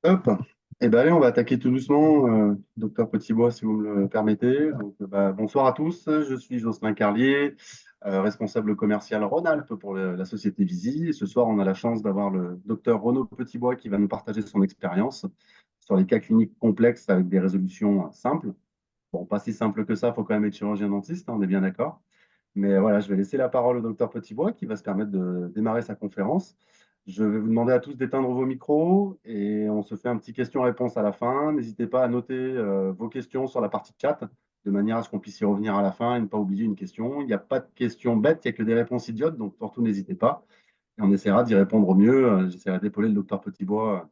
Hop. Eh ben allez, on va attaquer tout doucement, docteur Petitbois, si vous me le permettez. Donc, bonsoir à tous, je suis Jocelyn Carlier, responsable commercial Rhône-Alpes pour la société Visi. Et ce soir, on a la chance d'avoir le docteur Renaud Petitbois qui va nous partager son expérience sur les cas cliniques complexes avec des résolutions simples. Bon, pas si simple que ça, il faut quand même être chirurgien dentiste, hein, on est bien d'accord. Mais voilà, je vais laisser la parole au docteur Petitbois qui va se permettre de démarrer sa conférence. Je vais vous demander à tous d'éteindre vos micros et on se fait un petit question-réponse à la fin. N'hésitez pas à noter vos questions sur la partie chat de manière à ce qu'on puisse y revenir à la fin et ne pas oublier une question. Il n'y a pas de questions bêtes, il n'y a que des réponses idiotes, donc surtout n'hésitez pas. Et on essaiera d'y répondre au mieux. J'essaierai d'épauler le docteur Petitbois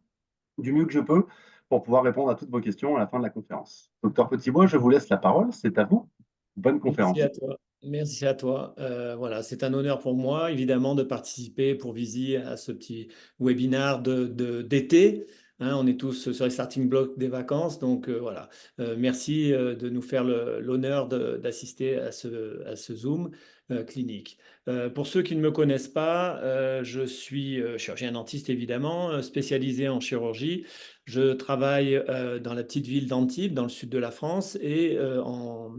du mieux que je peux pour pouvoir répondre à toutes vos questions à la fin de la conférence. Docteur Petitbois, je vous laisse la parole, c'est à vous. Bonne Merci conférence. à toi. Merci à toi. Voilà, c'est un honneur pour moi, évidemment, de participer pour Visi à ce petit webinaire d'été. Hein, on est tous sur les starting blocks des vacances, donc voilà. Merci de nous faire l'honneur d'assister à ce Zoom clinique. Pour ceux qui ne me connaissent pas, je suis chirurgien dentiste, évidemment, spécialisé en chirurgie. Je travaille dans la petite ville d'Antibes, dans le sud de la France, et en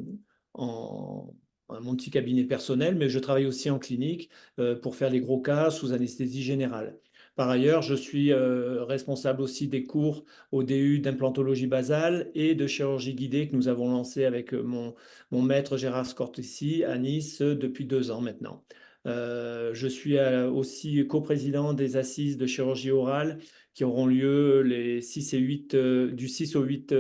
mon petit cabinet personnel, mais je travaille aussi en clinique pour faire les gros cas sous anesthésie générale. Par ailleurs, je suis responsable aussi des cours au DU d'implantologie basale et de chirurgie guidée que nous avons lancé avec mon maître Gérard Scortesi à Nice depuis 2 ans maintenant. Je suis aussi coprésident des assises de chirurgie orale qui auront lieu les 6 et 8, du 6 au 8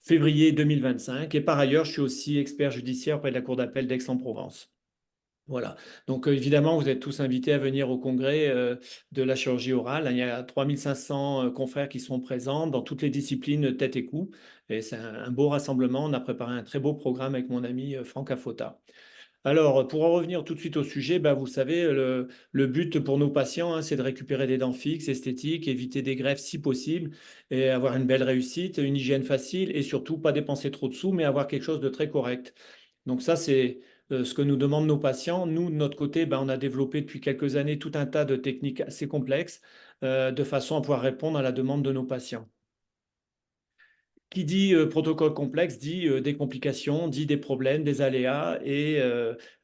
février 2025. Et par ailleurs, je suis aussi expert judiciaire auprès de la Cour d'appel d'Aix-en-Provence. Voilà. Donc, évidemment, vous êtes tous invités à venir au congrès de la chirurgie orale. Il y a 3500 confrères qui sont présents dans toutes les disciplines tête et cou. Et c'est un beau rassemblement. On a préparé un très beau programme avec mon ami Franck Afota. Alors, pour en revenir tout de suite au sujet, ben, vous savez, le but pour nos patients, hein, c'est de récupérer des dents fixes, esthétiques, éviter des greffes si possible, et avoir une belle réussite, une hygiène facile, et surtout pas dépenser trop de sous, mais avoir quelque chose de très correct. Donc ça, c'est ce que nous demandent nos patients. Nous, de notre côté, ben, on a développé depuis quelques années tout un tas de techniques assez complexes, de façon à pouvoir répondre à la demande de nos patients. Qui dit protocole complexe dit des complications, dit des problèmes, des aléas. Et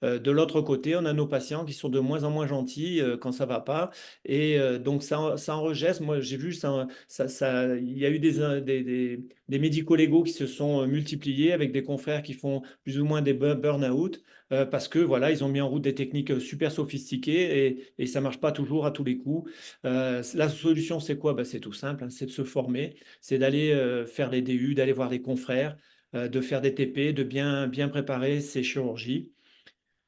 de l'autre côté, on a nos patients qui sont de moins en moins gentils quand ça va pas. Et donc ça enregistre. Moi, j'ai vu il y a eu des médico-légaux qui se sont multipliés avec des confrères qui font plus ou moins des burn-out parce que voilà, ils ont mis en route des techniques super sophistiquées et ça marche pas toujours à tous les coups. La solution, c'est quoi? Ben, c'est tout simple, hein, c'est de se former, c'est d'aller faire les DU, d'aller voir des confrères, de faire des TP, de bien préparer ses chirurgies.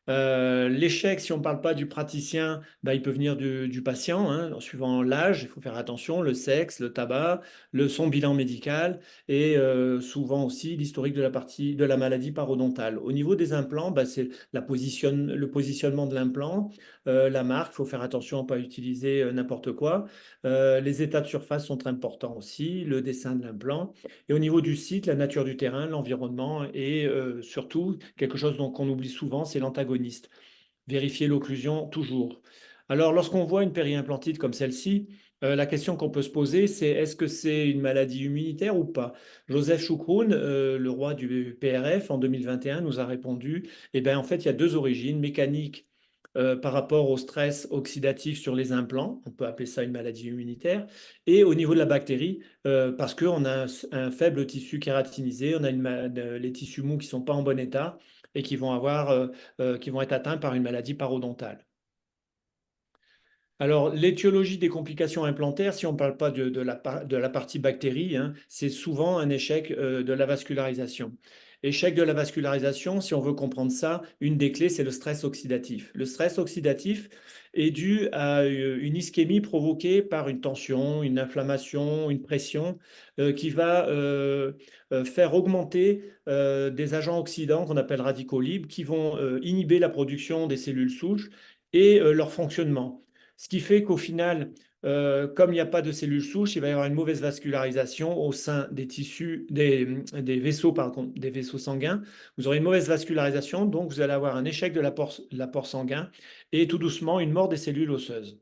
L'échec, si on ne parle pas du praticien, bah, il peut venir du patient, hein, suivant l'âge, il faut faire attention, le sexe, le tabac, son bilan médical et souvent aussi l'historique de la maladie parodontale. Au niveau des implants, bah, c'est le positionnement de l'implant, la marque, il faut faire attention à ne pas utiliser n'importe quoi. Les états de surface sont très importants aussi, le dessin de l'implant. Et au niveau du site, la nature du terrain, l'environnement et surtout, quelque chose qu'on oublie souvent, c'est l'antagoniste. Vérifier l'occlusion toujours. Alors, lorsqu'on voit une périimplantite comme celle-ci, la question qu'on peut se poser, c'est est-ce que c'est une maladie immunitaire ou pas? Joseph Choukroun, le roi du PRF, en 2021, nous a répondu, eh bien, en fait, il y a deux origines, mécanique par rapport au stress oxydatif sur les implants, on peut appeler ça une maladie immunitaire, et au niveau de la bactérie, parce qu'on a un faible tissu kératinisé, on a les tissus mous qui ne sont pas en bon état et qui vont être atteints par une maladie parodontale. Alors, l'étiologie des complications implantaires, si on ne parle pas de la partie bactérie, hein, c'est souvent un échec de la vascularisation. Échec de la vascularisation, si on veut comprendre ça, une des clés, c'est le stress oxydatif. Le stress oxydatif est dû à une ischémie provoquée par une tension, une inflammation, une pression qui va faire augmenter des agents oxydants qu'on appelle radicaux libres qui vont inhiber la production des cellules souches et leur fonctionnement. Ce qui fait qu'au final, comme il n'y a pas de cellules souches, il va y avoir une mauvaise vascularisation au sein des tissus, des vaisseaux, pardon, des vaisseaux sanguins. Vous aurez une mauvaise vascularisation, donc vous allez avoir un échec de l'apport sanguin et tout doucement une mort des cellules osseuses.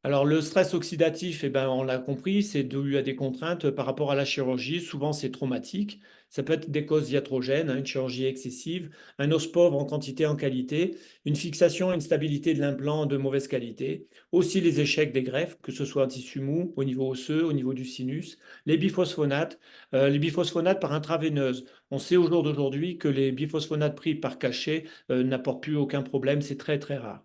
Alors, le stress oxydatif, eh ben, on l'a compris, c'est dû à des contraintes par rapport à la chirurgie. Souvent, c'est traumatique. Ça peut être des causes iatrogènes, hein, une chirurgie excessive, un os pauvre en quantité, en qualité, une fixation, une stabilité de l'implant de mauvaise qualité. Aussi les échecs des greffes, que ce soit en tissu mou, au niveau osseux, au niveau du sinus. Les biphosphonates par intraveineuse. On sait au jour d'aujourd'hui que les biphosphonates pris par cachet n'apportent plus aucun problème. C'est très, très rare.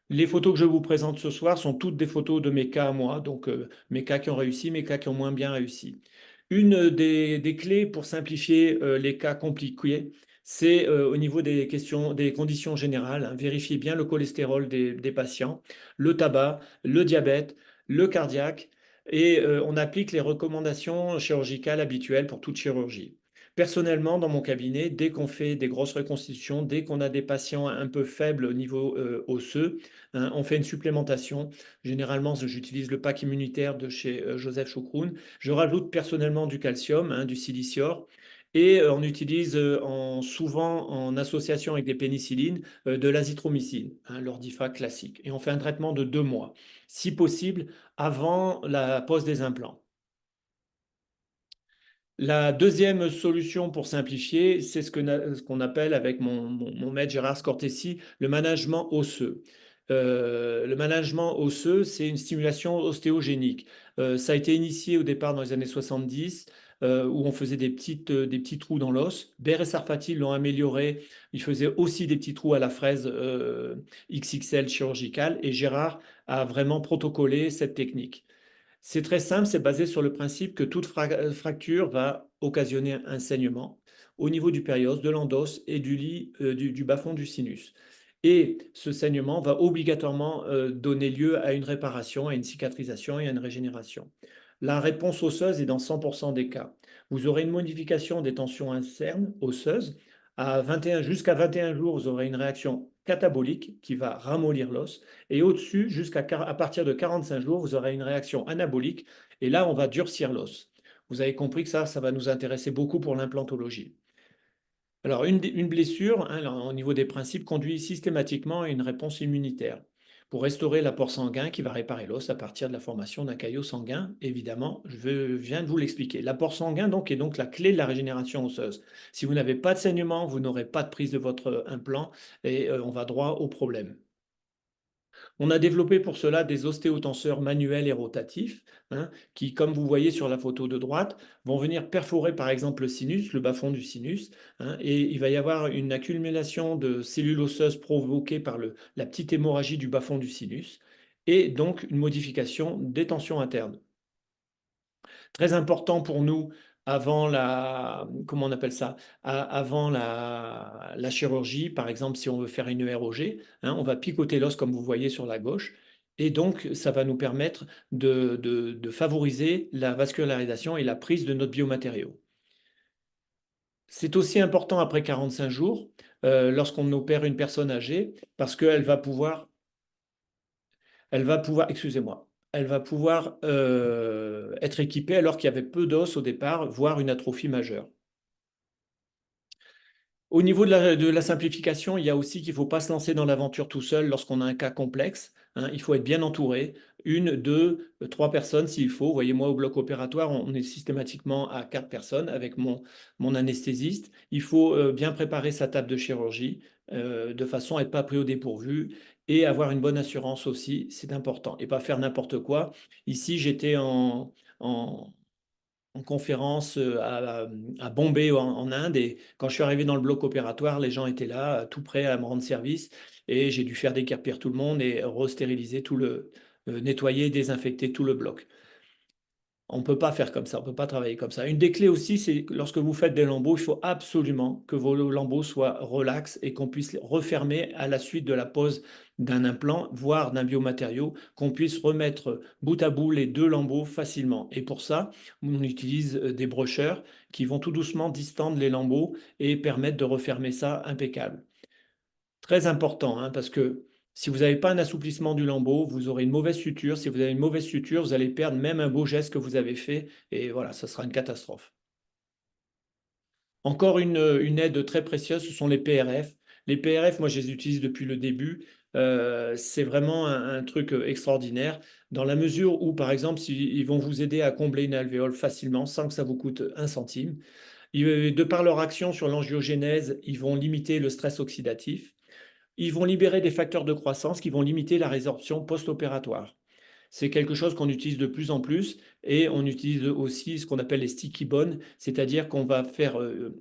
Les photos que je vous présente ce soir sont toutes des photos de mes cas à moi, donc mes cas qui ont réussi, mes cas qui ont moins bien réussi. Une des clés pour simplifier les cas compliqués, c'est au niveau des questions, des conditions générales, hein. Vérifiez bien le cholestérol des patients, le tabac, le diabète, le cardiaque, et on applique les recommandations chirurgicales habituelles pour toute chirurgie. Personnellement, dans mon cabinet, dès qu'on fait des grosses reconstitutions, dès qu'on a des patients un peu faibles au niveau osseux, hein, on fait une supplémentation. Généralement, j'utilise le pack immunitaire de chez Joseph Choukroun. Je rajoute personnellement du calcium, hein, du silicior. Et on utilise souvent en association avec des pénicillines de l'azithromycine, hein, l'ordifa classique. Et on fait un traitement de 2 mois, si possible, avant la pose des implants. La deuxième solution pour simplifier, c'est ce qu'on appelle avec mon maître Gérard Scortesi le management osseux. Le management osseux, c'est une stimulation ostéogénique. Ça a été initié au départ dans les années 70, où on faisait des petits trous dans l'os. Baer et Sarfati l'ont amélioré. Il faisait aussi des petits trous à la fraise XXL chirurgicale. Et Gérard a vraiment protocolé cette technique. C'est très simple, c'est basé sur le principe que toute fracture va occasionner un saignement au niveau du périos, de l'endos et du lit du bas-fond du sinus. Et ce saignement va obligatoirement donner lieu à une réparation, à une cicatrisation et à une régénération. La réponse osseuse est dans 100% des cas. Vous aurez une modification des tensions internes osseuses. Jusqu'à 21 jours, vous aurez une réaction catabolique qui va ramollir l'os. Et au-dessus, à partir de 45 jours, vous aurez une réaction anabolique. Et là, on va durcir l'os. Vous avez compris que ça va nous intéresser beaucoup pour l'implantologie. Alors, une blessure, hein, au niveau des principes, conduit systématiquement à une réponse immunitaire pour restaurer l'apport sanguin qui va réparer l'os à partir de la formation d'un caillot sanguin. Évidemment, viens de vous l'expliquer. L'apport sanguin donc, est donc la clé de la régénération osseuse. Si vous n'avez pas de saignement, vous n'aurez pas de prise de votre implant et on va droit au problème. On a développé pour cela des ostéotenseurs manuels et rotatifs, hein, qui, comme vous voyez sur la photo de droite, vont venir perforer par exemple le sinus, le bas-fond du sinus, hein, et il va y avoir une accumulation de cellules osseuses provoquée par la petite hémorragie du bas-fond du sinus, et donc une modification des tensions internes. Très important pour nous avant comment on appelle ça, avant la chirurgie, par exemple, si on veut faire une EROG, hein, on va picoter l'os comme vous voyez sur la gauche. Et donc, ça va nous permettre de favoriser la vascularisation et la prise de notre biomatériau. C'est aussi important après 45 jours, lorsqu'on opère une personne âgée, parce qu'elle va pouvoir excusez-moi, elle va pouvoir être équipée alors qu'il y avait peu d'os au départ, voire une atrophie majeure. Au niveau de la simplification, il y a aussi qu'il ne faut pas se lancer dans l'aventure tout seul lorsqu'on a un cas complexe, hein. Il faut être bien entouré, une, deux, trois personnes s'il faut. Vous voyez, moi, au bloc opératoire, on est systématiquement à 4 personnes avec mon anesthésiste. Il faut bien préparer sa table de chirurgie de façon à être pas pris au dépourvu et avoir une bonne assurance aussi, c'est important. Et pas faire n'importe quoi. Ici, j'étais en conférence à Bombay en Inde. Et quand je suis arrivé dans le bloc opératoire, les gens étaient là, tout prêts à me rendre service. Et j'ai dû faire déguerpir tout le monde et restériliser nettoyer, désinfecter tout le bloc. On ne peut pas faire comme ça, on ne peut pas travailler comme ça. Une des clés aussi, c'est que lorsque vous faites des lambeaux, il faut absolument que vos lambeaux soient relax et qu'on puisse les refermer à la suite de la pose d'un implant, voire d'un biomatériau, qu'on puisse remettre bout à bout les deux lambeaux facilement. Et pour ça, on utilise des brocheurs qui vont tout doucement distendre les lambeaux et permettre de refermer ça impeccable. Très important, hein, parce que si vous n'avez pas un assouplissement du lambeau, vous aurez une mauvaise suture. Si vous avez une mauvaise suture, vous allez perdre même un beau geste que vous avez fait. Et voilà, ça sera une catastrophe. Encore une aide très précieuse, ce sont les PRF. Les PRF, moi, je les utilise depuis le début. C'est vraiment un truc extraordinaire dans la mesure où, par exemple, ils vont vous aider à combler une alvéole facilement sans que ça vous coûte un centime. De par leur action sur l'angiogénèse, ils vont limiter le stress oxydatif. Ils vont libérer des facteurs de croissance qui vont limiter la résorption post-opératoire. C'est quelque chose qu'on utilise de plus en plus et on utilise aussi ce qu'on appelle les sticky bones, c'est-à-dire qu'on va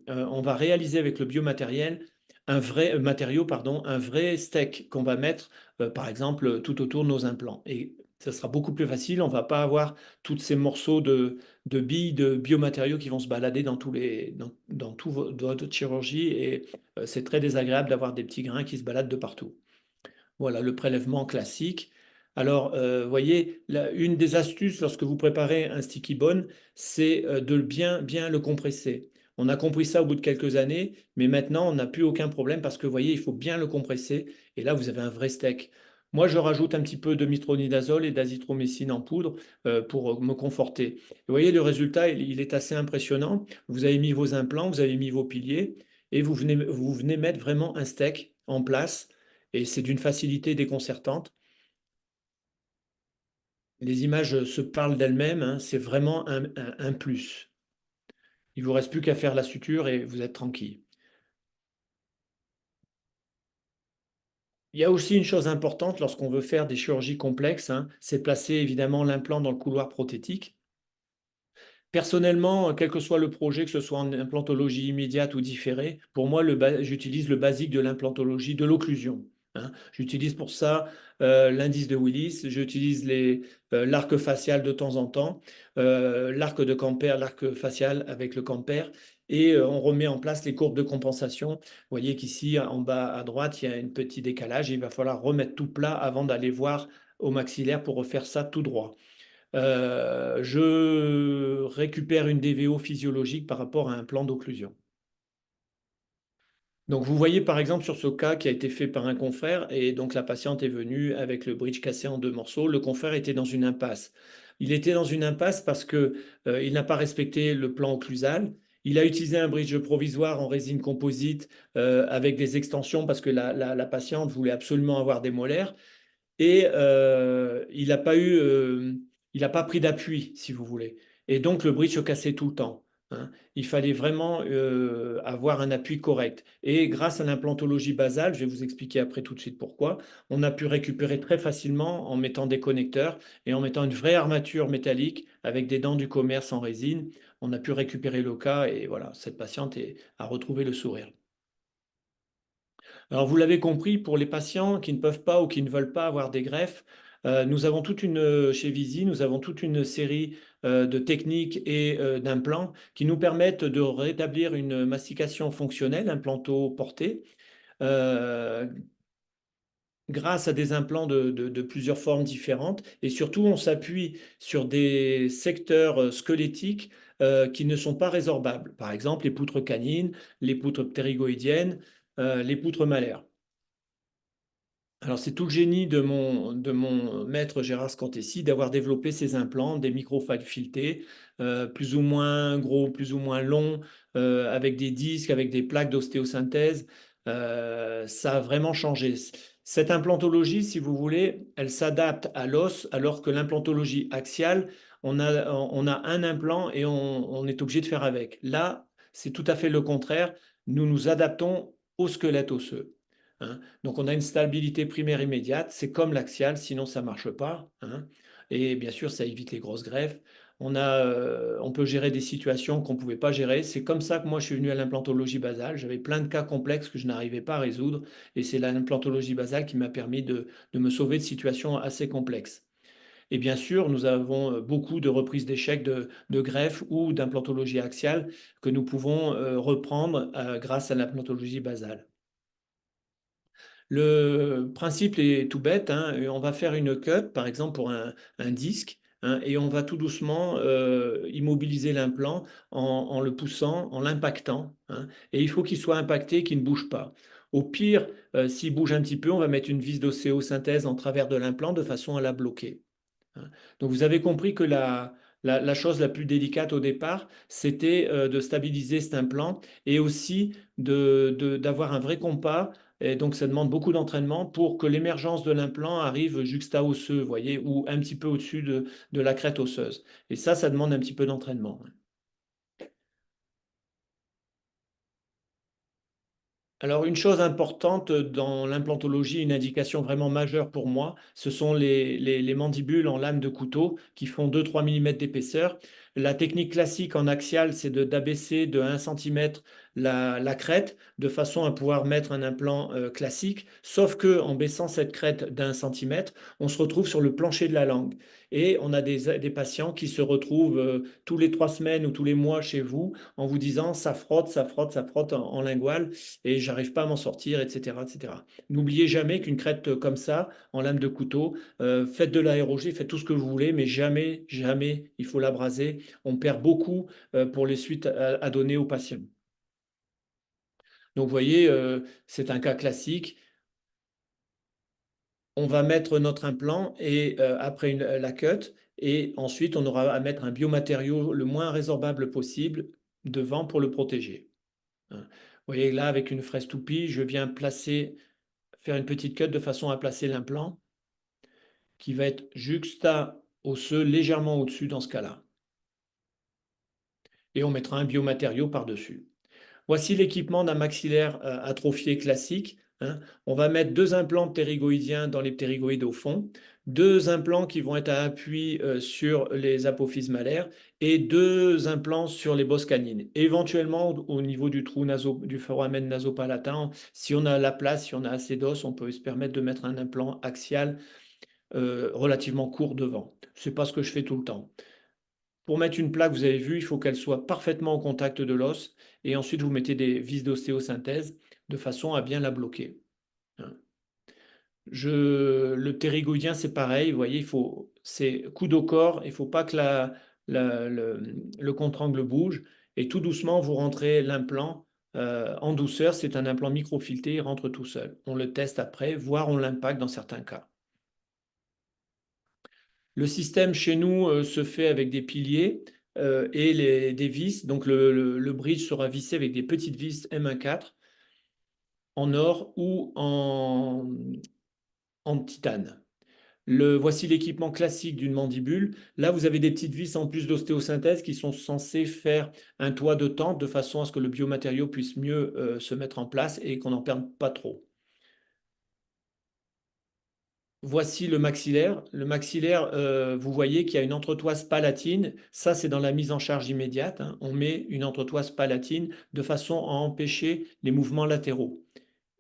on va réaliser avec le biomatériel un vrai matériau, pardon, un vrai steak qu'on va mettre, par exemple, tout autour de nos implants. Et ça sera beaucoup plus facile. On ne va pas avoir tous ces morceaux de billes de biomatériaux qui vont se balader dans tout votre chirurgie et c'est très désagréable d'avoir des petits grains qui se baladent de partout. Voilà le prélèvement classique. Alors, voyez, une des astuces lorsque vous préparez un sticky bone, c'est de bien le compresser. On a compris ça au bout de quelques années, mais maintenant, on n'a plus aucun problème parce que, vous voyez, il faut bien le compresser. Et là, vous avez un vrai steak. Moi, je rajoute un petit peu de mitronidazole et d'azithromycine en poudre pour me conforter. Et vous voyez, le résultat, il est assez impressionnant. Vous avez mis vos implants, vous avez mis vos piliers et vous venez mettre vraiment un steak en place et c'est d'une facilité déconcertante. Les images se parlent d'elles-mêmes, hein, c'est vraiment un plus. Il ne vous reste plus qu'à faire la suture et vous êtes tranquille. Il y a aussi une chose importante lorsqu'on veut faire des chirurgies complexes, hein, c'est placer évidemment l'implant dans le couloir prothétique. Personnellement, quel que soit le projet, que ce soit en implantologie immédiate ou différée, pour moi, j'utilise le basique de l'implantologie, de l'occlusion, hein. J'utilise pour ça l'indice de Willis, j'utilise l'arc facial de temps en temps, l'arc de Camper, l'arc facial avec le Camper, et on remet en place les courbes de compensation. Vous voyez qu'ici, en bas à droite, il y a un petit décalage, et il va falloir remettre tout plat avant d'aller voir au maxillaire pour refaire ça tout droit. Je récupère une DVO physiologique par rapport à un plan d'occlusion. Donc vous voyez par exemple sur ce cas qui a été fait par un confrère, et donc la patiente est venue avec le bridge cassé en deux morceaux. Le confrère était dans une impasse. Il était dans une impasse parce que il n'a pas respecté le plan occlusal. Il a utilisé un bridge provisoire en résine composite avec des extensions parce que la patiente voulait absolument avoir des molaires. Et il n'a pas pris d'appui, si vous voulez. Et donc le bridge se cassait tout le temps, hein. Il fallait vraiment avoir un appui correct. Et grâce à l'implantologie basale, je vais vous expliquer après tout de suite pourquoi, on a pu récupérer très facilement en mettant des connecteurs et en mettant une vraie armature métallique avec des dents du commerce en résine. On a pu récupérer le cas et voilà, cette patiente a retrouvé le sourire. Alors, vous l'avez compris, pour les patients qui ne peuvent pas ou qui ne veulent pas avoir des greffes, nous avons chez Visi, nous avons toute une série de techniques et d'implants qui nous permettent de rétablir une mastication fonctionnelle, implanto-portée, euh, grâce à des implants de plusieurs formes différentes. Et surtout, on s'appuie sur des secteurs squelettiques qui ne sont pas résorbables. Par exemple, les poutres canines, les poutres ptérygoïdiennes, les poutres malaires. Alors, c'est tout le génie de mon maître Gérard Scantessi d'avoir développé ces implants, des microfibres filetées, plus ou moins gros, plus ou moins longs, avec des disques, avec des plaques d'ostéosynthèse. Ça a vraiment changé. Cette implantologie, si vous voulez, elle s'adapte à l'os, alors que l'implantologie axiale, on a un implant et on est obligé de faire avec. Là, c'est tout à fait le contraire. Nous nous adaptons au squelette osseux, hein. Donc on a une stabilité primaire immédiate, c'est comme l'axial, sinon ça ne marche pas, hein. Et bien sûr, ça évite les grosses greffes. On peut gérer des situations qu'on ne pouvait pas gérer. C'est comme ça que moi je suis venu à l'implantologie basale. J'avais plein de cas complexes que je n'arrivais pas à résoudre. Et c'est l'implantologie basale qui m'a permis de me sauver de situations assez complexes. Et bien sûr, nous avons beaucoup de reprises d'échecs de greffe ou d'implantologie axiale que nous pouvons reprendre grâce à l'implantologie basale. Le principe est tout bête, hein. On va faire une cut, par exemple pour un disque, hein, et on va tout doucement immobiliser l'implant en le poussant, en l'impactant, hein. Et il faut qu'il soit impacté, qu'il ne bouge pas. Au pire, s'il bouge un petit peu, on va mettre une vis d'osséosynthèse en travers de l'implant de façon à la bloquer, hein. Donc vous avez compris que la chose la plus délicate au départ, c'était de stabiliser cet implant et aussi d'avoir un vrai compas Et donc, ça demande beaucoup d'entraînement pour que l'émergence de l'implant arrive juxta-osseux, vous voyez, ou un petit peu au-dessus de la crête osseuse. Et ça demande un petit peu d'entraînement. Alors, une chose importante dans l'implantologie, une indication vraiment majeure pour moi, ce sont les mandibules en lame de couteau qui font 2-3 mm d'épaisseur. La technique classique en axial, c'est d'abaisser de 1 cm la crête de façon à pouvoir mettre un implant classique. Sauf que en baissant cette crête d'1 cm, on se retrouve sur le plancher de la langue. Et on a des patients qui se retrouvent tous les 3 semaines ou tous les mois chez vous en vous disant ça frotte, ça frotte, ça frotte en lingual et j'arrive pas à m'en sortir, etc., etc. N'oubliez jamais qu'une crête comme ça, en lame de couteau, faites de l'aérogé, faites tout ce que vous voulez, mais jamais, jamais, il faut l'abraser. On perd beaucoup pour les suites à donner aux patients. Donc, vous voyez, c'est un cas classique. On va mettre notre implant et après la cut, et ensuite on aura à mettre un biomatériau le moins résorbable possible devant pour le protéger. Vous voyez là, avec une fraise toupie, je viens faire une petite cut de façon à placer l'implant qui va être juxta-osseux, légèrement au-dessus dans ce cas-là. Et on mettra un biomatériau par-dessus. Voici l'équipement d'un maxillaire atrophié classique. Hein. On va mettre 2 implants ptérygoïdiens dans les ptérygoïdes au fond, 2 implants qui vont être à appui sur les apophyses malaires et 2 implants sur les bosses canines. Éventuellement, au niveau du trou du foramen nasopalatin, si on a la place, si on a assez d'os, on peut se permettre de mettre un implant axial relativement court devant. Ce n'est pas ce que je fais tout le temps. Pour mettre une plaque, vous avez vu, il faut qu'elle soit parfaitement au contact de l'os et ensuite vous mettez des vis d'ostéosynthèse de façon à bien la bloquer. Le ptérygoïdien, c'est pareil, vous voyez, c'est coude au corps, il ne faut pas que le contre-angle bouge et tout doucement, vous rentrez l'implant en douceur. C'est un implant microfileté, il rentre tout seul. On le teste après, voire on l'impacte dans certains cas. Le système chez nous se fait avec des piliers et des vis. Donc le bridge sera vissé avec des petites vis M1,4 en or ou en titane. Voici l'équipement classique d'une mandibule. Là, vous avez des petites vis en plus d'ostéosynthèse qui sont censées faire un toit de tente de façon à ce que le biomatériau puisse mieux se mettre en place et qu'on n'en perde pas trop. Voici le maxillaire. Le maxillaire, vous voyez qu'il y a une entretoise palatine. Ça, c'est dans la mise en charge immédiate. Hein. On met une entretoise palatine de façon à empêcher les mouvements latéraux.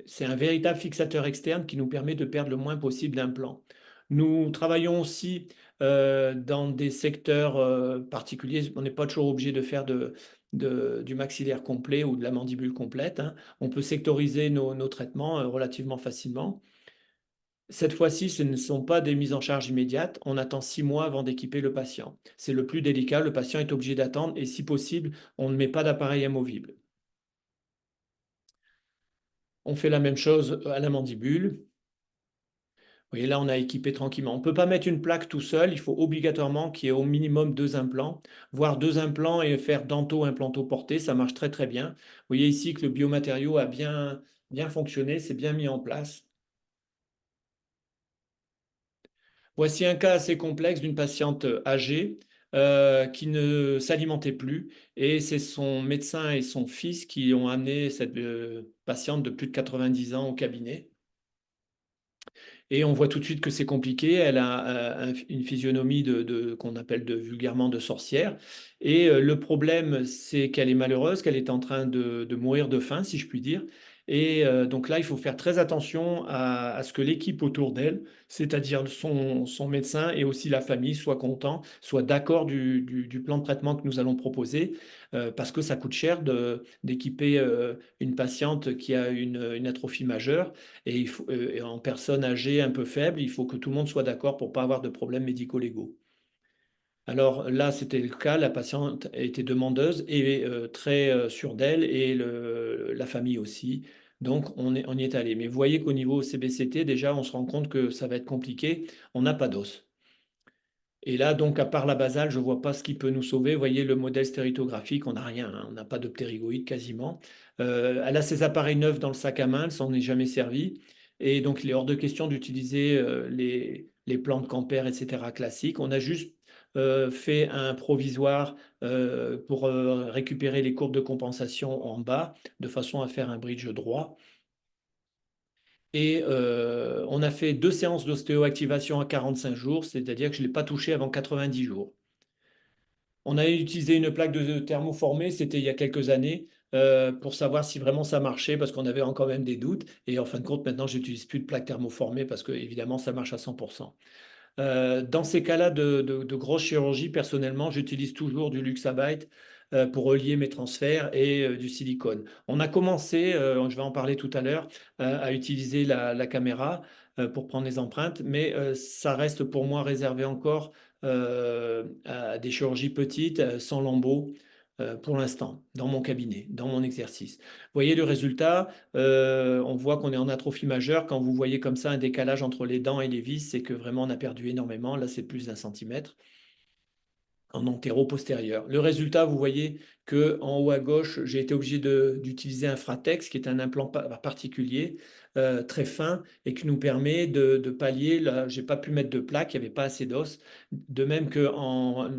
C'est un véritable fixateur externe qui nous permet de perdre le moins possible d'implants. Nous travaillons aussi dans des secteurs particuliers. On n'est pas toujours obligé de faire du maxillaire complet ou de la mandibule complète. Hein. On peut sectoriser nos traitements relativement facilement. Cette fois-ci, ce ne sont pas des mises en charge immédiates. On attend 6 mois avant d'équiper le patient. C'est le plus délicat. Le patient est obligé d'attendre et si possible, on ne met pas d'appareil amovible. On fait la même chose à la mandibule. Vous voyez, là, on a équipé tranquillement. On ne peut pas mettre une plaque tout seul. Il faut obligatoirement qu'il y ait au minimum 2 implants, voire 2 implants et faire dento-implanto-porté. Ça marche très, très bien. Vous voyez ici que le biomatériau a bien fonctionné, c'est bien mis en place. Voici un cas assez complexe d'une patiente âgée qui ne s'alimentait plus et c'est son médecin et son fils qui ont amené cette patiente de plus de 90 ans au cabinet. Et on voit tout de suite que c'est compliqué. Elle a une physionomie qu'on appelle vulgairement de sorcière. Et le problème, c'est qu'elle est malheureuse, qu'elle est en train de mourir de faim, si je puis dire. Et donc là, il faut faire très attention à ce que l'équipe autour d'elle, c'est-à-dire son médecin et aussi la famille, soit content, soit d'accord du plan de traitement que nous allons proposer, parce que ça coûte cher d'équiper une patiente qui a une atrophie majeure. Et en personne âgée un peu faible, il faut que tout le monde soit d'accord pour ne pas avoir de problèmes médico-légaux. Alors là, c'était le cas, la patiente était demandeuse et très sûre d'elle et la famille aussi. Donc on y est allé. Mais vous voyez qu'au niveau CBCT, déjà, on se rend compte que ça va être compliqué. On n'a pas d'os. Et là, donc, à part la basale, je ne vois pas ce qui peut nous sauver. Vous voyez le modèle stéréographique, on n'a rien, hein, on n'a pas de ptérygoïde quasiment. Elle a ses appareils neufs dans le sac à main, elle s'en est jamais servi. Et donc, il est hors de question d'utiliser les plantes Campère, etc. classiques. On a juste fait un provisoire pour récupérer les courbes de compensation en bas, de façon à faire un bridge droit. Et on a fait 2 séances d'ostéoactivation à 45 jours, c'est-à-dire que je ne l'ai pas touché avant 90 jours. On a utilisé une plaque de thermoformée, c'était il y a quelques années, pour savoir si vraiment ça marchait, parce qu'on avait quand même des doutes. Et en fin de compte, maintenant, j'utilise plus de plaque thermoformée parce que, évidemment, ça marche à 100%. Dans ces cas-là de grosse chirurgie, personnellement, j'utilise toujours du Luxabite pour relier mes transferts et du silicone. On a commencé, je vais en parler tout à l'heure, à utiliser la caméra pour prendre les empreintes, mais ça reste pour moi réservé encore à des chirurgies petites, sans lambeaux. Pour l'instant, dans mon cabinet, dans mon exercice. Vous voyez le résultat, on voit qu'on est en atrophie majeure. Quand vous voyez comme ça un décalage entre les dents et les vis, c'est que vraiment on a perdu énormément. Là, c'est plus d'un centimètre en antéro-postérieur. Le résultat, vous voyez que en haut à gauche, j'ai été obligé d'utiliser un Fratex, qui est un implant particulier, très fin, et qui nous permet de pallier. Là, j'ai pas pu mettre de plaque, il n'y avait pas assez d'os. De même que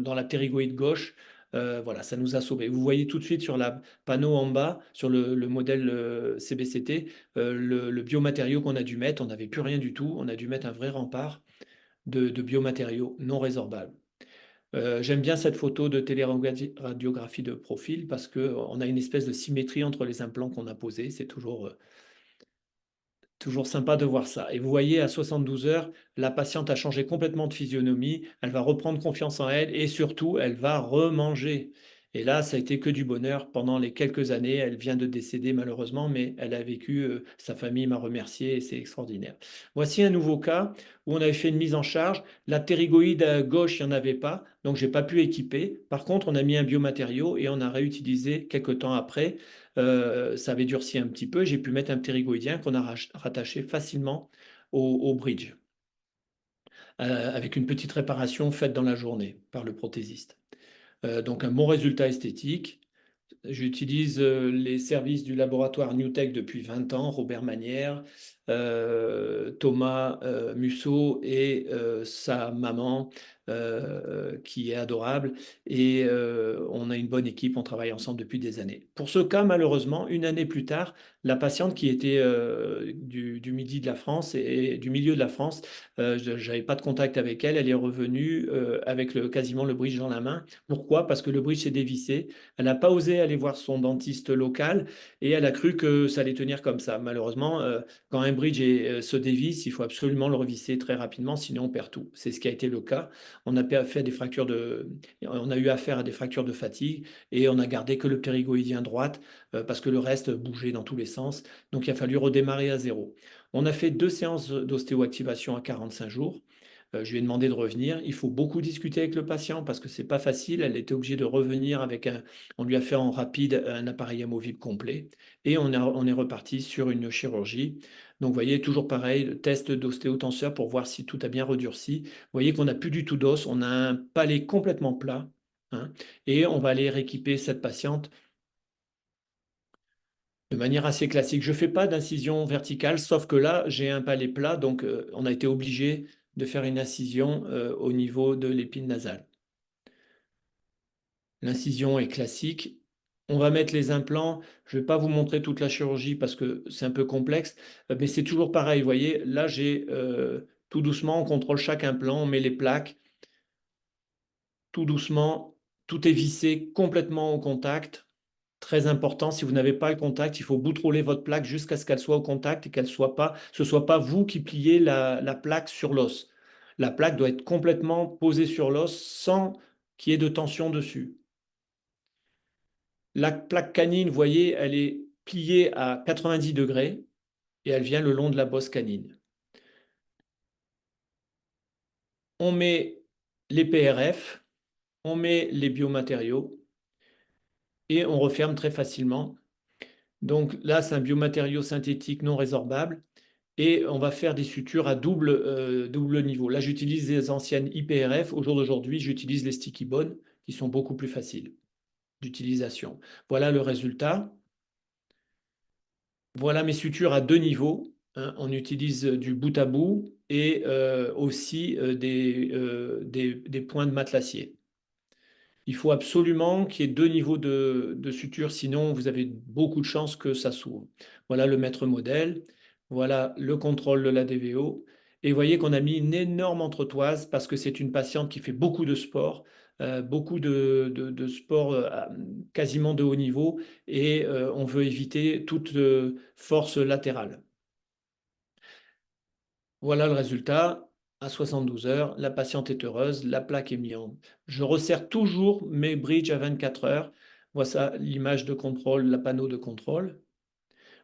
dans la ptérygoïde gauche, voilà, ça nous a sauvés. Vous voyez tout de suite sur la panneau en bas, sur le modèle CBCT, le biomatériau qu'on a dû mettre. On n'avait plus rien du tout. On a dû mettre un vrai rempart de biomatériaux non résorbables. J'aime bien cette photo de téléradiographie de profil parce qu'on a une espèce de symétrie entre les implants qu'on a posés. C'est toujours sympa de voir ça. Et vous voyez, à 72 heures, la patiente a changé complètement de physionomie. Elle va reprendre confiance en elle et surtout, elle va remanger. Et là, ça a été que du bonheur pendant les quelques années. Elle vient de décéder malheureusement, mais elle a vécu, sa famille m'a remercié et c'est extraordinaire. Voici un nouveau cas où on avait fait une mise en charge. La ptérygoïde à gauche, il n'y en avait pas, donc je n'ai pas pu équiper. Par contre, on a mis un biomatériau et on a réutilisé quelques temps après. Ça avait durci un petit peu. J'ai pu mettre un ptérygoïdien qu'on a rattaché facilement au bridge, avec une petite réparation faite dans la journée par le prothésiste. Donc un bon résultat esthétique. J'utilise les services du laboratoire Newtech depuis 20 ans, Robert Manière, Thomas Musso et sa maman qui est adorable. Et on a une bonne équipe, on travaille ensemble depuis des années. Pour ce cas, malheureusement, une année plus tard, la patiente qui était du midi de la France et du milieu de la France, je n'avais pas de contact avec elle, elle est revenue avec quasiment le bridge dans la main. Pourquoi? Parce que le bridge s'est dévissé. Elle n'a pas osé aller voir son dentiste local et elle a cru que ça allait tenir comme ça. Malheureusement, quand un bridge se dévisse, il faut absolument le revisser très rapidement, sinon on perd tout. C'est ce qui a été le cas. On a eu affaire à des fractures de fatigue et on a gardé que le ptérygoïdien droite parce que le reste bougeait dans tous les sens. Donc il a fallu redémarrer à zéro. On a fait 2 séances d'ostéoactivation à 45 jours. Je lui ai demandé de revenir. Il faut beaucoup discuter avec le patient parce que c'est pas facile. Elle était obligée de revenir on lui a fait en rapide un appareil amovible complet et on est reparti sur une chirurgie. Donc, vous voyez, toujours pareil, test d'ostéotenseur pour voir si tout a bien redurci. Vous voyez qu'on n'a plus du tout d'os, on a un palais complètement plat, hein, et on va aller rééquiper cette patiente de manière assez classique. Je ne fais pas d'incision verticale, sauf que là, j'ai un palais plat, donc on a été obligé de faire une incision au niveau de l'épine nasale. L'incision est classique. On va mettre les implants. Je ne vais pas vous montrer toute la chirurgie parce que c'est un peu complexe, mais c'est toujours pareil. Vous voyez, là, j'ai tout doucement, on contrôle chaque implant, on met les plaques, tout doucement, tout est vissé complètement au contact. Très important, si vous n'avez pas le contact, il faut boutrouler votre plaque jusqu'à ce qu'elle soit au contact et ce soit pas vous qui pliez la plaque sur l'os. La plaque doit être complètement posée sur l'os sans qu'il y ait de tension dessus. La plaque canine, vous voyez, elle est pliée à 90 degrés et elle vient le long de la bosse canine. On met les PRF, on met les biomatériaux et on referme très facilement. Donc là, c'est un biomatériau synthétique non résorbable et on va faire des sutures à double niveau. Là, j'utilise les anciennes IPRF. Au jour d'aujourd'hui, j'utilise les sticky bones qui sont beaucoup plus faciles d'utilisation. Voilà le résultat. Voilà mes sutures à deux niveaux, hein. On utilise du bout à bout et aussi des points de matelassier. Il faut absolument qu'il y ait deux niveaux de suture, sinon vous avez beaucoup de chances que ça s'ouvre. Voilà le maître modèle, voilà le contrôle de la DVO. Et vous voyez qu'on a mis une énorme entretoise parce que c'est une patiente qui fait beaucoup de sport, beaucoup de sport quasiment de haut niveau, et on veut éviter toute force latérale. Voilà le résultat. À 72 heures, la patiente est heureuse, la plaque est mise en. Je resserre toujours mes bridges à 24 heures. Voilà l'image de contrôle, la panneau de contrôle.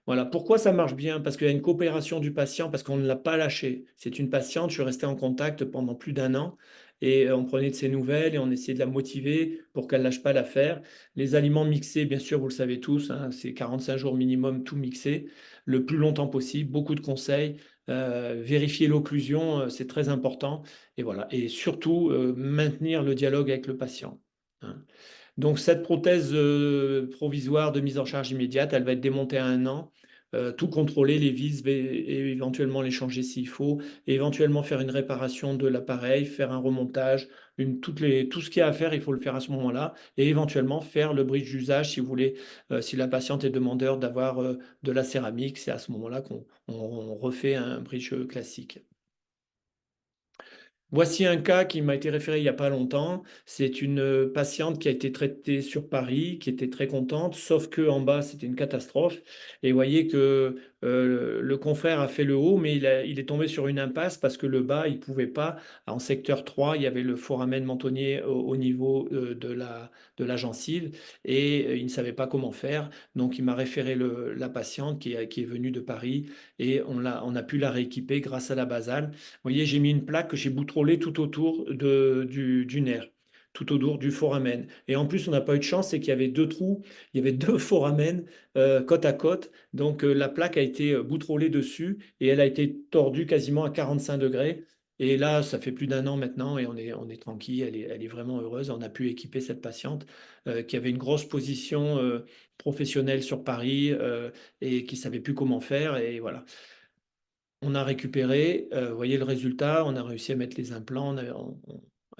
Voilà. Pourquoi ça marche bien? Parce qu'il y a une coopération du patient, parce qu'on ne l'a pas lâché. C'est une patiente, je suis resté en contact pendant plus d'un an et on prenait de ses nouvelles et on essayait de la motiver pour qu'elle ne lâche pas l'affaire. Les aliments mixés, bien sûr, vous le savez tous, hein, c'est 45 jours minimum tout mixé, le plus longtemps possible, beaucoup de conseils. Vérifier l'occlusion, c'est très important. Et voilà. Et surtout, maintenir le dialogue avec le patient, hein. Donc, cette prothèse provisoire de mise en charge immédiate, elle va être démontée à un an, tout contrôler, les vis, et éventuellement les changer s'il faut, et éventuellement faire une réparation de l'appareil, faire un remontage, tout ce qu'il y a à faire, il faut le faire à ce moment-là, et éventuellement faire le bridge d'usage si vous voulez, si la patiente est demandeur d'avoir de la céramique, c'est à ce moment-là qu'on refait un bridge classique. Voici un cas qui m'a été référé il n'y a pas longtemps. C'est une patiente qui a été traitée sur Paris, qui était très contente, sauf que en bas, c'était une catastrophe. Et vous voyez que le confrère a fait le haut, mais il est tombé sur une impasse parce que le bas, il ne pouvait pas. En secteur 3, il y avait le foramen mentonnier au niveau de la gencive et il ne savait pas comment faire. Donc, il m'a référé la patiente qui est venue de Paris et on a pu la rééquiper grâce à la basale. Vous voyez, j'ai mis une plaque que j'ai boutronée tout autour du nerf, tout autour du foramen. Et en plus, on n'a pas eu de chance, c'est qu'il y avait deux trous, il y avait deux foramen côte à côte. Donc la plaque a été boutronée dessus et elle a été tordue quasiment à 45 degrés. Et là, ça fait plus d'un an maintenant et on est tranquille, elle est vraiment heureuse. On a pu équiper cette patiente qui avait une grosse position professionnelle sur Paris et qui savait plus comment faire. Et voilà. On a récupéré, vous voyez le résultat, on a réussi à mettre les implants.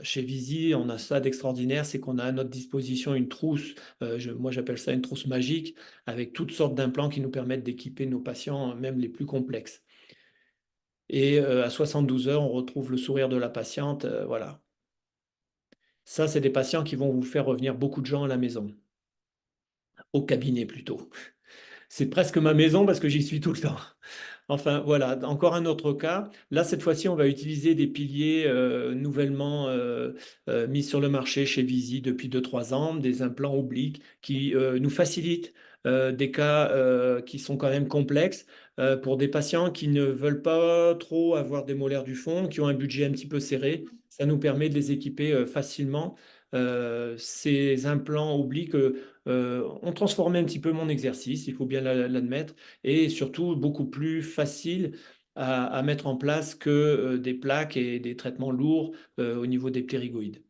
Chez Visi, on a ça d'extraordinaire, c'est qu'on a à notre disposition une trousse, moi j'appelle ça une trousse magique, avec toutes sortes d'implants qui nous permettent d'équiper nos patients, même les plus complexes. Et à 72 heures, on retrouve le sourire de la patiente, voilà. Ça, c'est des patients qui vont vous faire revenir beaucoup de gens à la maison, au cabinet plutôt. C'est presque ma maison parce que j'y suis tout le temps. Enfin, voilà, encore un autre cas. Là, cette fois-ci, on va utiliser des piliers nouvellement mis sur le marché chez Visi depuis 2 3 ans, des implants obliques qui nous facilitent des cas qui sont quand même complexes pour des patients qui ne veulent pas trop avoir des molaires du fond, qui ont un budget un petit peu serré. Ça nous permet de les équiper facilement. Ces implants obliques ont transformé un petit peu mon exercice, il faut bien l'admettre, et surtout beaucoup plus facile à mettre en place que des plaques et des traitements lourds au niveau des ptérygoïdes.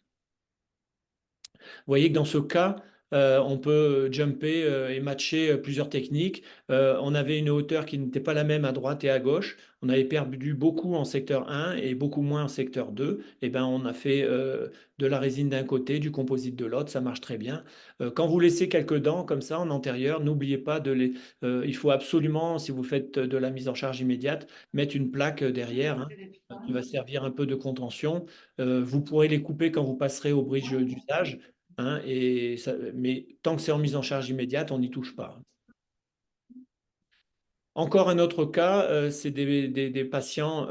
Vous voyez que dans ce cas, on peut jumper et matcher plusieurs techniques. On avait une hauteur qui n'était pas la même à droite et à gauche. On avait perdu beaucoup en secteur 1 et beaucoup moins en secteur 2. Et ben, on a fait de la résine d'un côté, du composite de l'autre. Ça marche très bien. Quand vous laissez quelques dents comme ça en antérieur, n'oubliez pas de les. Il faut absolument, si vous faites de la mise en charge immédiate, mettre une plaque derrière, hein, qui va servir un peu de contention. Vous pourrez les couper quand vous passerez au bridge d'usage. Hein, mais tant que c'est en mise en charge immédiate, on n'y touche pas. Encore un autre cas, c'est des patients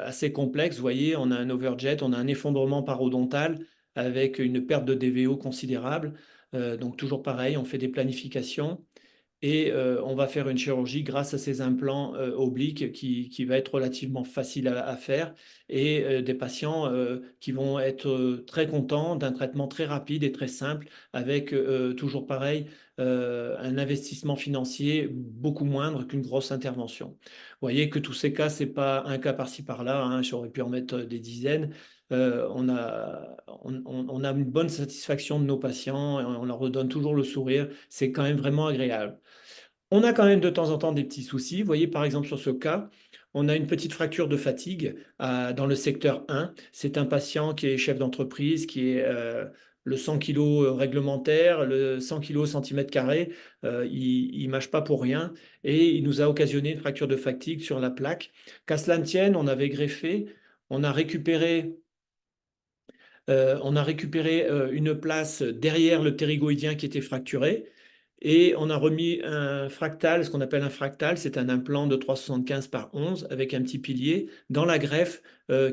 assez complexes. Vous voyez, on a un overjet, on a un effondrement parodontal avec une perte de DVO considérable. Donc toujours pareil, on fait des planifications Et on va faire une chirurgie grâce à ces implants obliques qui va être relativement facile à faire et des patients qui vont être très contents d'un traitement très rapide et très simple avec toujours pareil, un investissement financier beaucoup moindre qu'une grosse intervention. Vous voyez que tous ces cas, ce n'est pas un cas par-ci par-là, hein, j'aurais pu en mettre des dizaines. On a une bonne satisfaction de nos patients, on leur redonne toujours le sourire, c'est quand même vraiment agréable. On a quand même de temps en temps des petits soucis. Vous voyez, par exemple, sur ce cas, on a une petite fracture de fatigue dans le secteur 1. C'est un patient qui est chef d'entreprise, qui est le 100 kg réglementaire, le 100 kg au centimètre carré. Il ne mâche pas pour rien et il nous a occasionné une fracture de fatigue sur la plaque. Qu'à cela ne tienne, on avait greffé, on a récupéré une place derrière le ptérygoïdien qui était fracturé et on a remis un fractal, ce qu'on appelle un fractal, c'est un implant de 3,75 par 11 avec un petit pilier dans la greffe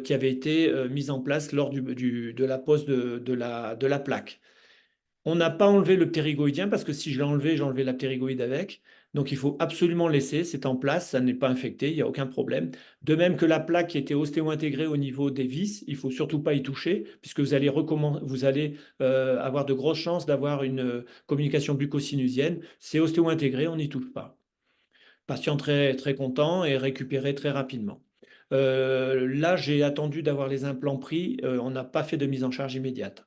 qui avait été mise en place lors de la pose de la plaque. On n'a pas enlevé le ptérygoïdien parce que si je l'ai enlevé, j'ai enlevé la ptérygoïde avec. Donc il faut absolument laisser, c'est en place, ça n'est pas infecté, il n'y a aucun problème. De même que la plaque qui était ostéo-intégrée au niveau des vis, il ne faut surtout pas y toucher puisque vous allez avoir de grosses chances d'avoir une communication bucco-sinusienne. C'est ostéo-intégré, on n'y touche pas. Patient très, très content et récupéré très rapidement. Là, j'ai attendu d'avoir les implants pris, on n'a pas fait de mise en charge immédiate.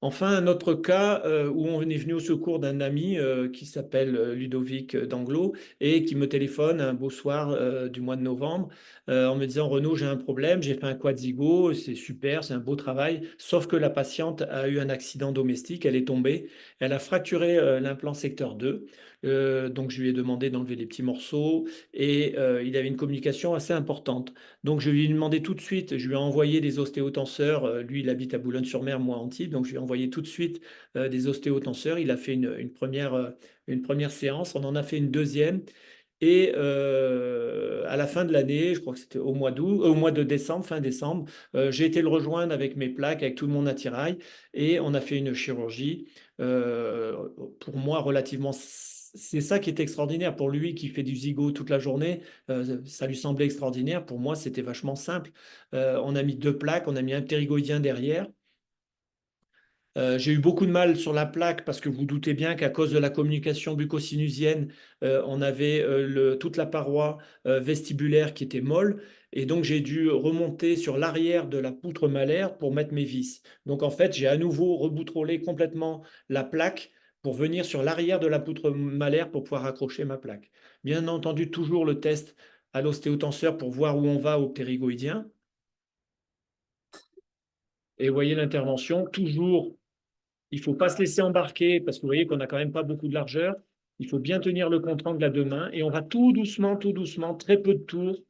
Enfin, un autre cas où on est venu au secours d'un ami qui s'appelle Ludovic Danglo et qui me téléphone un beau soir du mois de novembre en me disant Renaud, j'ai un problème, j'ai fait un quadrigo, c'est super, c'est un beau travail, sauf que la patiente a eu un accident domestique, elle est tombée, elle a fracturé l'implant secteur 2. Donc je lui ai demandé d'enlever les petits morceaux et il avait une communication assez importante. Donc, je lui ai demandé tout de suite, je lui ai envoyé des ostéotenseurs. Lui, il habite à Boulogne-sur-Mer, moi, Antibes. Donc, je lui ai envoyé tout de suite des ostéotenseurs. Il a fait une première séance. On en a fait une deuxième. Et à la fin de l'année, je crois que c'était au mois de décembre, fin décembre, j'ai été le rejoindre avec mes plaques, avec tout mon attirail. Et on a fait une chirurgie, pour moi, relativement. C'est ça qui est extraordinaire. Pour lui qui fait du zigot toute la journée, ça lui semblait extraordinaire. Pour moi, c'était vachement simple. On a mis deux plaques, on a mis un ptérygoïdien derrière. J'ai eu beaucoup de mal sur la plaque parce que vous doutez bien qu'à cause de la communication bucco-sinusienne, on avait toute la paroi vestibulaire qui était molle. Et donc, j'ai dû remonter sur l'arrière de la poutre malaire pour mettre mes vis. Donc, en fait, j'ai à nouveau reboutrolé complètement la plaque pour venir sur l'arrière de la poutre malaire pour pouvoir accrocher ma plaque. Bien entendu, toujours le test à l'ostéotenseur pour voir où on va au ptérygoïdien. Et vous voyez l'intervention, toujours. Il ne faut pas se laisser embarquer parce que vous voyez qu'on n'a quand même pas beaucoup de largeur. Il faut bien tenir le contre-angle à deux mains et on va tout doucement, très peu de tours,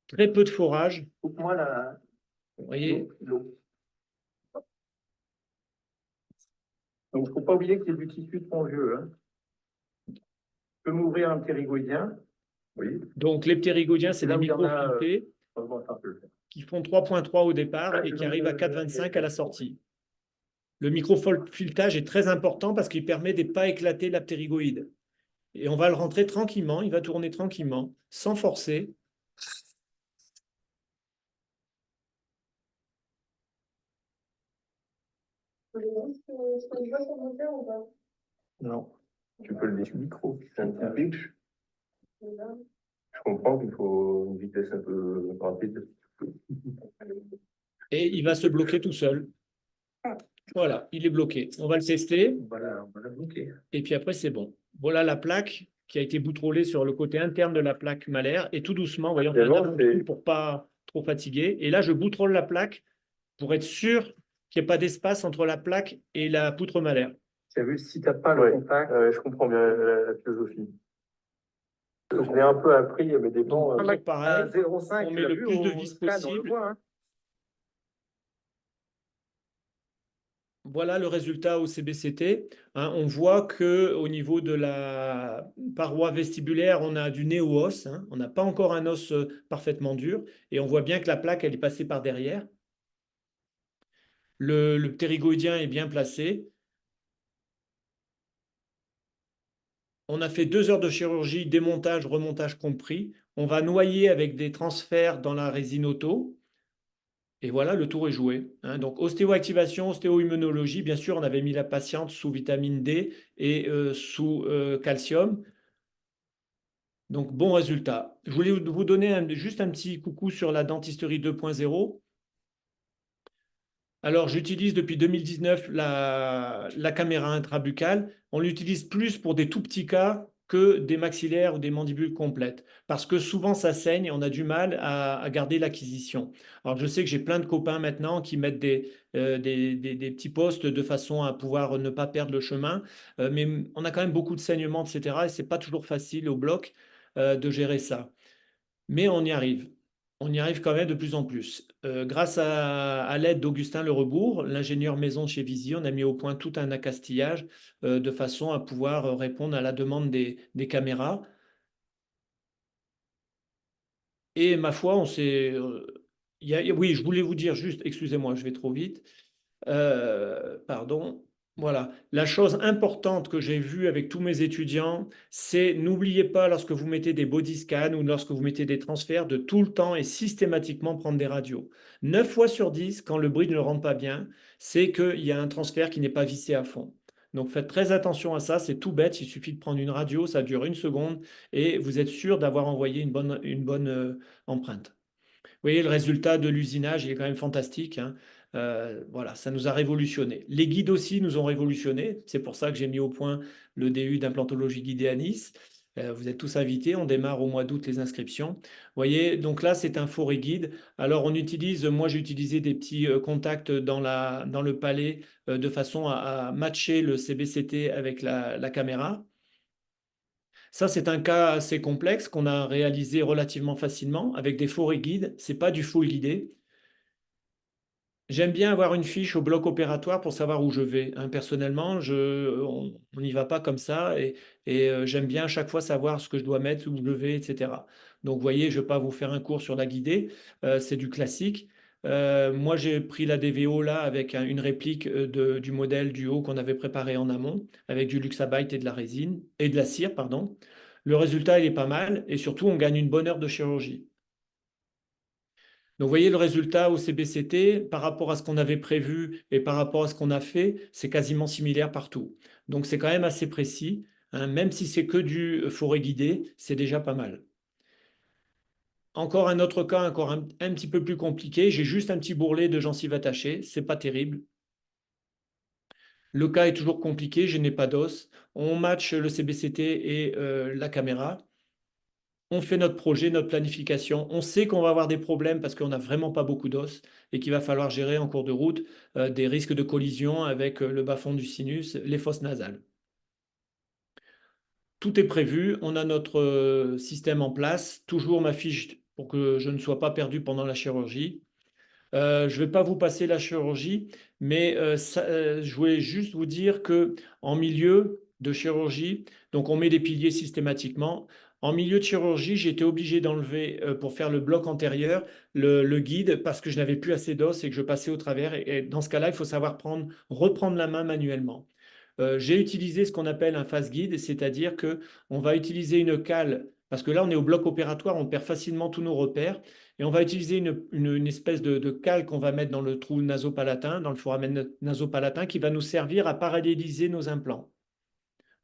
très peu de forage. Coupe-moi Vous voyez, l'eau. Donc, il ne faut pas oublier que c'est du tissu spongieux. Hein. Je peux m'ouvrir un ptérygoïdien. Oui. donc les ptérygoniens, c'est là des où il y en a, micro-filetés qui font 3,3 au départ et qui arrivent à 4,25 à la sortie. Le microfiletage est très important parce qu'il permet de ne pas éclater la ptérygoïde. Et on va le rentrer tranquillement, il va tourner tranquillement, sans forcer. Non, tu peux le laisser micro. C'est un petit pitch. Je comprends qu'il faut une vitesse un peu rapide. Et il va se bloquer tout seul. Voilà, il est bloqué. On va le tester. Voilà, on va la bloquer. Et puis après, c'est bon. Voilà la plaque qui a été boutrolée sur le côté interne de la plaque malaire. Et tout doucement, voyons, pour pas trop fatiguer. Et là, je boutrole la plaque pour être sûr qu'il n'y ait pas d'espace entre la plaque et la poutre malaire. Tu as vu, si tu n'as pas le contact. Je comprends bien la philosophie. Je l'ai un peu appris, mais des Donc, toujours pareil, 0,5, on met le plus de vis possible. Voilà le résultat au CBCT. Hein, on voit qu'au niveau de la paroi vestibulaire, on a du néo-os. Hein, on n'a pas encore un os parfaitement dur. Et on voit bien que la plaque, elle est passée par derrière. Le ptérygoïdien est bien placé. On a fait 2 heures de chirurgie, démontage, remontage compris. On va noyer avec des transferts dans la résine auto. Et voilà, le tour est joué, hein. Donc, ostéoactivation, ostéo-immunologie. Bien sûr, on avait mis la patiente sous vitamine D et sous calcium. Donc, bon résultat. Je voulais vous donner juste un petit coucou sur la dentisterie 2.0. Alors, j'utilise depuis 2019 la caméra intrabuccale. On l'utilise plus pour des tout petits cas que des maxillaires ou des mandibules complètes. Parce que souvent, ça saigne et on a du mal à garder l'acquisition. Alors, je sais que j'ai plein de copains maintenant qui mettent des petits postes de façon à pouvoir ne pas perdre le chemin. Mais on a quand même beaucoup de saignements, etc. Et ce n'est pas toujours facile au bloc de gérer ça. Mais on y arrive. On y arrive quand même de plus en plus. Grâce à l'aide d'Augustin Le Rebourg, l'ingénieur maison chez Visio, on a mis au point tout un accastillage de façon à pouvoir répondre à la demande des caméras. Et ma foi, on s'est. Oui, je voulais vous dire juste, excusez-moi, je vais trop vite. Pardon. Voilà. La chose importante que j'ai vue avec tous mes étudiants, c'est n'oubliez pas lorsque vous mettez des body scans ou lorsque vous mettez des transferts de tout le temps et systématiquement prendre des radios. 9 fois sur 10, quand le bridge ne rentre pas bien, c'est qu'il y a un transfert qui n'est pas vissé à fond. Donc faites très attention à ça, c'est tout bête, il suffit de prendre une radio, ça dure 1 seconde et vous êtes sûr d'avoir envoyé une bonne empreinte. Vous voyez, le résultat de l'usinage, il est quand même fantastique, hein. Voilà, ça nous a révolutionné. Les guides aussi nous ont révolutionné. C'est pour ça que j'ai mis au point le DU d'implantologie guidée à Nice. Vous êtes tous invités. On démarre au mois d'août les inscriptions. Vous voyez, donc là, c'est un forêt guide. Alors, moi, j'ai utilisé des petits contacts dans le palais de façon à matcher le CBCT avec la caméra. Ça, c'est un cas assez complexe qu'on a réalisé relativement facilement avec des forêts guides. Ce n'est pas du full guidé. J'aime bien avoir une fiche au bloc opératoire pour savoir où je vais, hein. Personnellement, on n'y va pas comme ça et j'aime bien à chaque fois savoir ce que je dois mettre, où je vais, etc. Donc, vous voyez, je ne vais pas vous faire un cours sur la guidée, c'est du classique. Moi, j'ai pris la DVO là avec une réplique du modèle du haut qu'on avait préparé en amont avec du Luxabite et de la résine et de la cire, pardon. Le résultat, il est pas mal et surtout, on gagne une bonne heure de chirurgie. Donc, vous voyez le résultat au CBCT par rapport à ce qu'on avait prévu et par rapport à ce qu'on a fait, c'est quasiment similaire partout. Donc, c'est quand même assez précis, hein. Même si c'est que du forêt guidé, c'est déjà pas mal. Encore un autre cas, encore un petit peu plus compliqué. J'ai juste un petit bourrelet de gencive attachée, c'est pas terrible. Le cas est toujours compliqué, je n'ai pas d'os. On match le CBCT et la caméra. On fait notre projet, notre planification. On sait qu'on va avoir des problèmes parce qu'on n'a vraiment pas beaucoup d'os et qu'il va falloir gérer en cours de route des risques de collision avec le bas-fond du sinus, les fosses nasales. Tout est prévu, on a notre système en place, toujours ma fiche pour que je ne sois pas perdu pendant la chirurgie. Je ne vais pas vous passer la chirurgie, mais je voulais juste vous dire que en milieu de chirurgie, donc on met des piliers systématiquement. En milieu de chirurgie, j'ai été obligé d'enlever pour faire le bloc antérieur le guide parce que je n'avais plus assez d'os et que je passais au travers. Et dans ce cas-là, il faut savoir reprendre la main manuellement. J'ai utilisé ce qu'on appelle un face guide, c'est-à-dire que on va utiliser une cale, parce que là on est au bloc opératoire, on perd facilement tous nos repères, et on va utiliser une espèce de cale qu'on va mettre dans le trou nasopalatin, dans le foramen nasopalatin, qui va nous servir à paralléliser nos implants.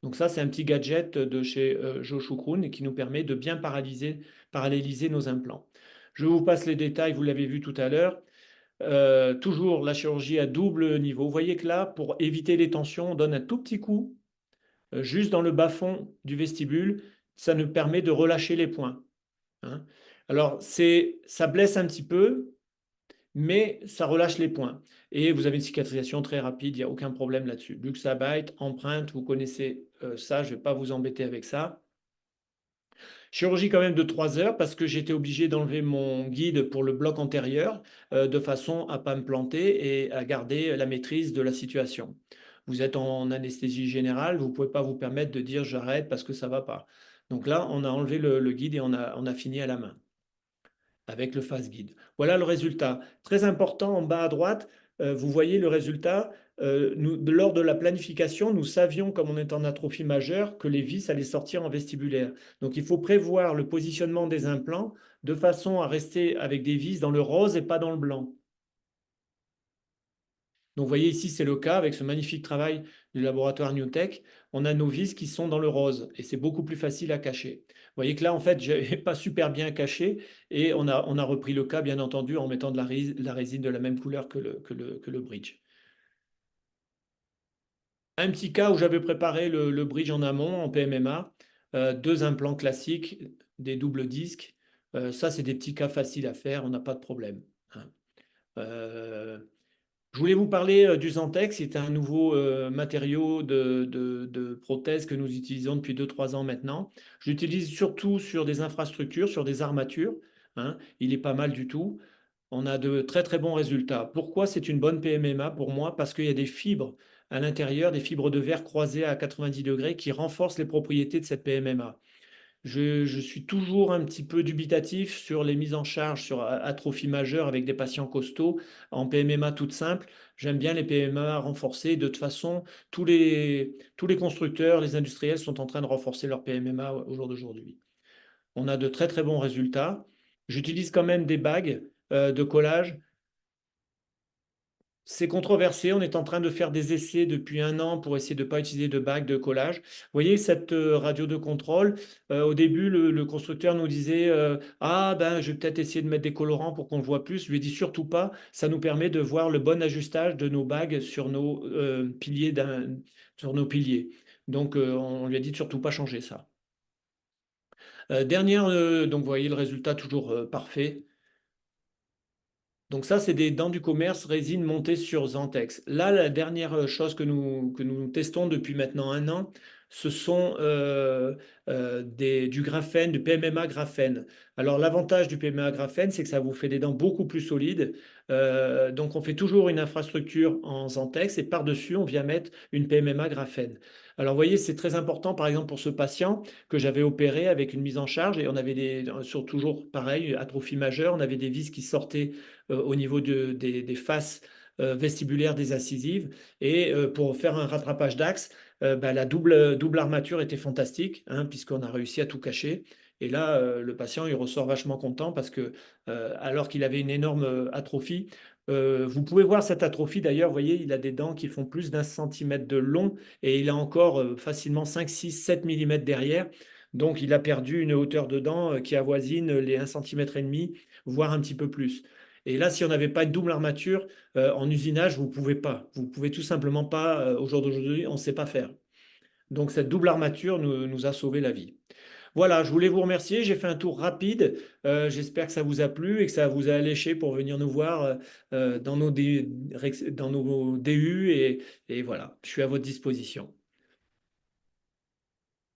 Donc ça, c'est un petit gadget de chez Joe Choucroun et qui nous permet de bien paralléliser nos implants. Je vous passe les détails, vous l'avez vu tout à l'heure. Toujours la chirurgie à double niveau. Vous voyez que là, pour éviter les tensions, on donne un tout petit coup juste dans le bas-fond du vestibule. Ça nous permet de relâcher les points, hein. Alors, ça blesse un petit peu, mais ça relâche les points. Et vous avez une cicatrisation très rapide, il n'y a aucun problème là-dessus. Luxabite, empreinte, vous connaissez ça, je ne vais pas vous embêter avec ça. Chirurgie quand même de 3 heures parce que j'étais obligé d'enlever mon guide pour le bloc antérieur de façon à ne pas me planter et à garder la maîtrise de la situation. Vous êtes en anesthésie générale, vous ne pouvez pas vous permettre de dire j'arrête parce que ça ne va pas. Donc là, on a enlevé le guide et on a fini à la main avec le face guide. Voilà le résultat. Très important en bas à droite, vous voyez le résultat. Lors de la planification, nous savions, comme on est en atrophie majeure, que les vis allaient sortir en vestibulaire. Donc, il faut prévoir le positionnement des implants de façon à rester avec des vis dans le rose et pas dans le blanc. Donc, vous voyez ici, c'est le cas avec ce magnifique travail du laboratoire NewTek. On a nos vis qui sont dans le rose et c'est beaucoup plus facile à cacher. Vous voyez que là, en fait, je n'ai pas super bien caché et on a repris le cas, bien entendu, en mettant de la résine de la même couleur que le bridge. Un petit cas où j'avais préparé le bridge en amont, en PMMA, 2 implants classiques, des doubles disques. Ça, c'est des petits cas faciles à faire, on n'a pas de problème, hein. Je voulais vous parler du Zantex. C'est un nouveau matériau de prothèse que nous utilisons depuis 2-3 ans maintenant. Je l'utilise surtout sur des infrastructures, sur des armatures, hein. Il est pas mal du tout. On a de très très bons résultats. Pourquoi c'est une bonne PMMA pour moi? Parce qu'il y a des fibres à l'intérieur, des fibres de verre croisées à 90 degrés qui renforcent les propriétés de cette PMMA. Je suis toujours un petit peu dubitatif sur les mises en charge sur atrophie majeure avec des patients costauds en PMMA toute simple. J'aime bien les PMMA renforcées. De toute façon, tous les constructeurs, les industriels sont en train de renforcer leur PMMA au jour d'aujourd'hui. On a de très très bons résultats. J'utilise quand même des bagues de collage. C'est controversé. On est en train de faire des essais depuis 1 an pour essayer de ne pas utiliser de bagues de collage. Vous voyez cette radio de contrôle. Au début, le constructeur nous disait ah ben je vais peut-être essayer de mettre des colorants pour qu'on le voit plus. Je lui ai dit surtout pas. Ça nous permet de voir le bon ajustage de nos bagues sur nos piliers. Donc on lui a dit de surtout pas changer ça. Donc vous voyez le résultat toujours parfait. Donc ça, c'est des dents du commerce résine montée sur Zantex. Là, la dernière chose que nous testons depuis maintenant 1 an, ce sont du graphène, du PMMA graphène. Alors l'avantage du PMMA graphène, c'est que ça vous fait des dents beaucoup plus solides. Donc on fait toujours une infrastructure en Zantex et par-dessus, on vient mettre une PMMA graphène. Alors vous voyez, c'est très important, par exemple, pour ce patient que j'avais opéré avec une mise en charge et on avait toujours pareil, atrophie majeure, on avait des vis qui sortaient au niveau des faces vestibulaires des incisives. Et pour faire un rattrapage d'axe, la double armature était fantastique, hein, puisqu'on a réussi à tout cacher. Et là, le patient, il ressort vachement content parce que, alors qu'il avait une énorme atrophie, vous pouvez voir cette atrophie d'ailleurs, vous voyez, il a des dents qui font plus d'1 centimètre de long et il a encore facilement 5, 6, 7 millimètres derrière. Donc, il a perdu une hauteur de dents qui avoisine les 1,5 cm, voire un petit peu plus. Et là, si on n'avait pas une double armature en usinage, vous pouvez pas. Vous pouvez tout simplement pas, au jour d'aujourd'hui, on ne sait pas faire. Donc cette double armature nous a sauvé la vie. Voilà, je voulais vous remercier. J'ai fait un tour rapide. J'espère que ça vous a plu et que ça vous a alléché pour venir nous voir dans nos DU. Et voilà, je suis à votre disposition.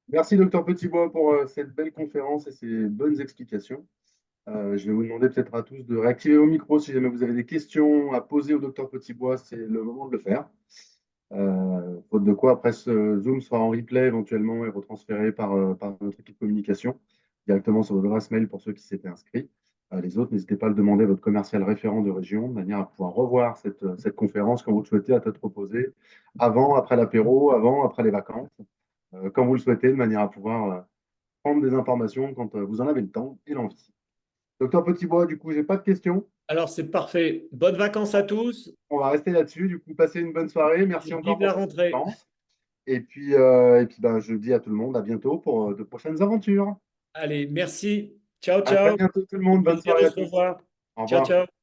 Merci, docteur Petitbois, pour cette belle conférence et ces bonnes explications. Je vais vous demander peut-être à tous de réactiver vos micros si jamais vous avez des questions à poser au docteur Petitbois, c'est le moment de le faire. Faute de quoi, après, ce Zoom sera en replay éventuellement et retransféré par notre équipe communication directement sur votre adresse mail pour ceux qui s'étaient inscrits. Les autres, n'hésitez pas à le demander à votre commercial référent de région, de manière à pouvoir revoir cette conférence quand vous le souhaitez à tête reposée, avant, après l'apéro, avant, après les vacances, quand vous le souhaitez, de manière à pouvoir prendre des informations quand vous en avez le temps et l'envie. Docteur Petitbois, du coup, j'ai pas de questions. Alors, c'est parfait. Bonnes vacances à tous. On va rester là-dessus. Du coup, passez une bonne soirée. Merci encore Vive la pour cette rentrée. conférence. Et puis ben, je dis à tout le monde à bientôt pour de prochaines aventures. Allez, merci. Ciao, À très ciao. bientôt tout le Au monde. Bonne plaisir soirée de à se tous. revoir. Au Ciao, revoir. ciao.